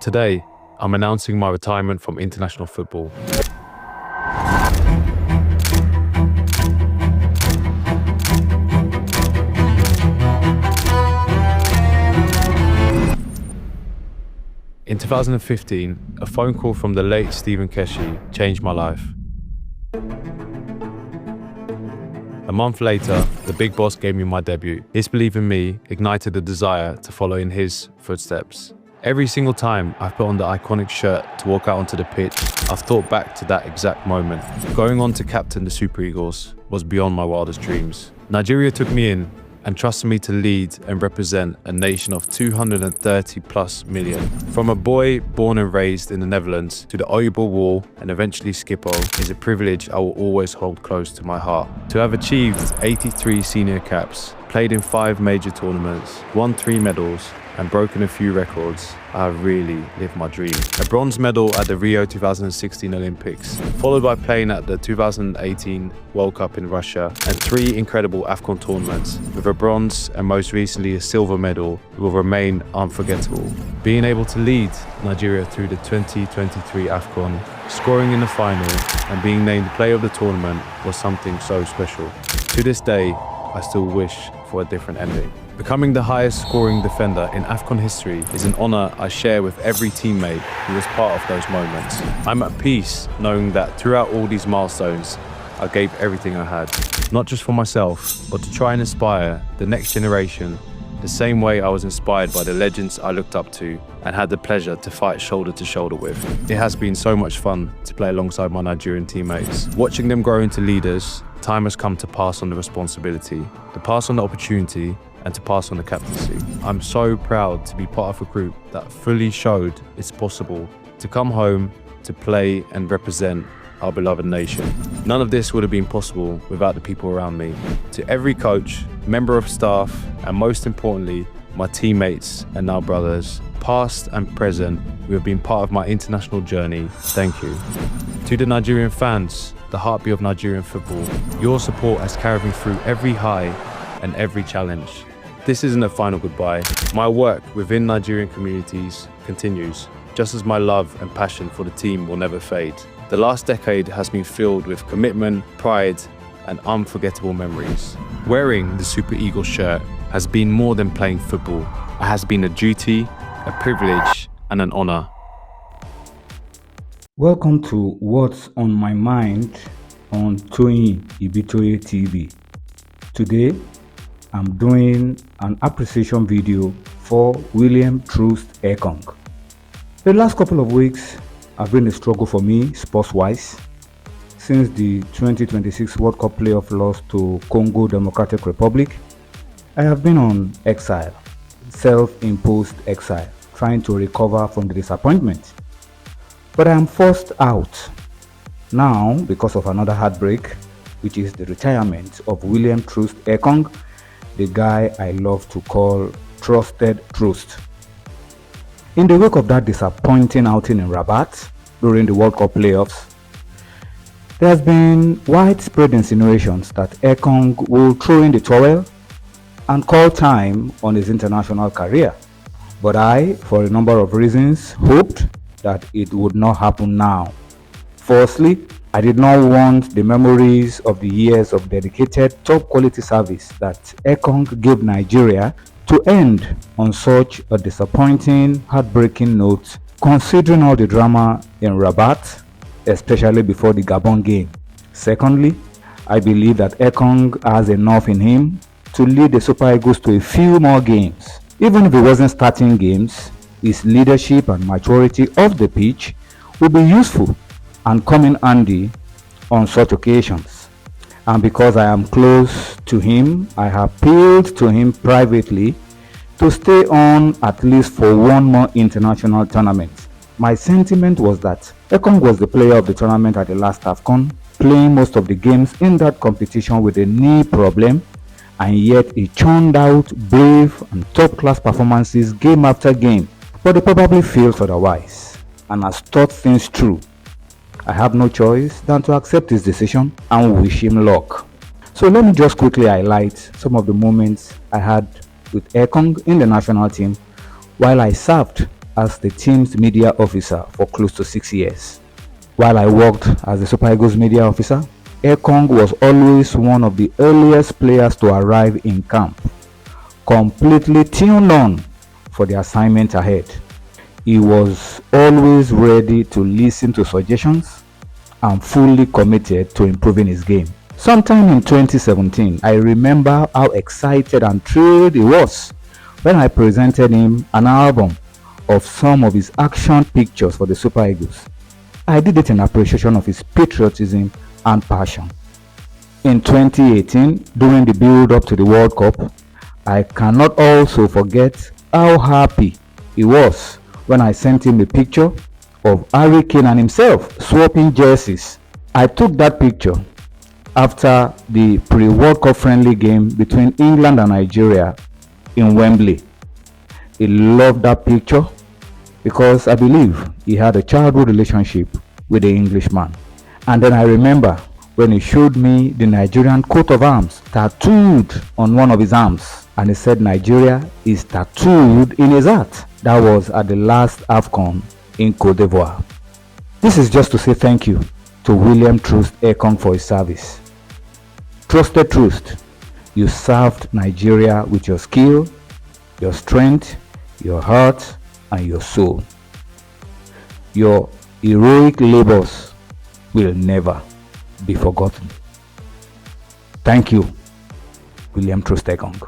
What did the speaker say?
Today, I'm announcing my retirement from international football. In 2015, a phone call from the late Stephen Keshi changed my life. A month later, the big boss gave me my debut. His belief in me ignited a desire to follow in his footsteps. Every single time I've put on the iconic shirt to walk out onto the pitch, I've thought back to that exact moment. Going on to captain the Super Eagles was beyond my wildest dreams. Nigeria took me in and trusted me to lead and represent a nation of 230+ million. From a boy born and raised in the Netherlands to the Oyibo Wall and eventually Schiphol is a privilege I will always hold close to my heart. To have achieved 83 senior caps, played in 5 major tournaments, won 3 medals, and broken a few records, I have really lived my dream. A bronze medal at the Rio 2016 Olympics, followed by playing at the 2018 World Cup in Russia, and 3 incredible AFCON tournaments, with a bronze and most recently a silver medal, will remain unforgettable. Being able to lead Nigeria through the 2023 AFCON, scoring in the final, and being named player of the tournament was something so special. To this day, I still wish for a different ending. Becoming the highest scoring defender in AFCON history is an honour I share with every teammate who was part of those moments. I'm at peace knowing that throughout all these milestones, I gave everything I had, not just for myself, but to try and inspire the next generation the same way I was inspired by the legends I looked up to and had the pleasure to fight shoulder to shoulder with. It has been so much fun to play alongside my Nigerian teammates. Watching them grow into leaders, time has come to pass on the responsibility, to pass on the opportunity, and to pass on the captaincy. I'm so proud to be part of a group that fully showed it's possible to come home, to play and represent our beloved nation. None of this would have been possible without the people around me. To every coach, member of staff, and most importantly, my teammates and now brothers, past and present, who have been part of my international journey, thank you. To the Nigerian fans, the heartbeat of Nigerian football, your support has carried me through every high and every challenge. This isn't a final goodbye. My work within Nigerian communities continues, just as my love and passion for the team will never fade. The last decade has been filled with commitment, pride, and unforgettable memories. Wearing the Super Eagles shirt has been more than playing football. It has been a duty, a privilege, and an honor. Welcome to What's on My Mind on Toyin Ibitoye TV. Today, I'm doing an appreciation video for William Troost Ekong. The last couple of weeks have been a struggle for me, sports-wise. Since the 2026 World Cup playoff loss to Congo Democratic Republic, I have been on exile, self-imposed exile, trying to recover from the disappointment. But I am forced out now because of another heartbreak, which is the retirement of William Troost Ekong, the guy I love to call Trusted Troost. In the wake of that disappointing outing in Rabat during the World Cup playoffs, there has been widespread insinuations that Ekong will throw in the towel and call time on his international career. But I, for a number of reasons, hoped that it would not happen now. Firstly, I did not want the memories of the years of dedicated top quality service that Ekong gave Nigeria to end on such a disappointing, heartbreaking note, considering all the drama in Rabat, especially before the Gabon game. Secondly, I believe that Ekong has enough in him to lead the Super Eagles to a few more games. Even if he wasn't starting games, his leadership and maturity off the pitch will be useful and come in handy on such occasions. And because I am close to him, I have appealed to him privately to stay on at least for one more international tournament. My sentiment was that Ekong was the player of the tournament at the last AFCON, playing most of the games in that competition with a knee problem, and yet he churned out brave and top-class performances game after game. But he probably feels otherwise and has thought things through. I have no choice than to accept his decision and wish him luck. So let me just quickly highlight some of the moments I had with Ekong in the national team while I served as the team's media officer for close to 6 years. While I worked as the Super Eagles media officer, Ekong was always one of the earliest players to arrive in camp, completely tuned on for the assignment ahead. He was always ready to listen to suggestions and fully committed to improving his game. Sometime in 2017, I remember how excited and thrilled he was when I presented him an album of some of his action pictures for the Super Eagles. I did it in appreciation of his patriotism and passion. In 2018, during the build-up to the World Cup, I cannot also forget how happy he was when I sent him a picture of Harry Kane and himself swapping jerseys. I took that picture after the pre-World Cup friendly game between England and Nigeria in Wembley. He loved that picture because I believe he had a childhood relationship with the Englishman. And then I remember when he showed me the Nigerian coat of arms tattooed on one of his arms, and he said Nigeria is tattooed in his heart. That was at the last AFCON in Cote d'Ivoire. This is just to say thank you to William Troost Ekong for his service. Trusted Troost, you served Nigeria with your skill, your strength, your heart, and your soul. Your heroic labors will never be forgotten. Thank you, William Troost Ekong.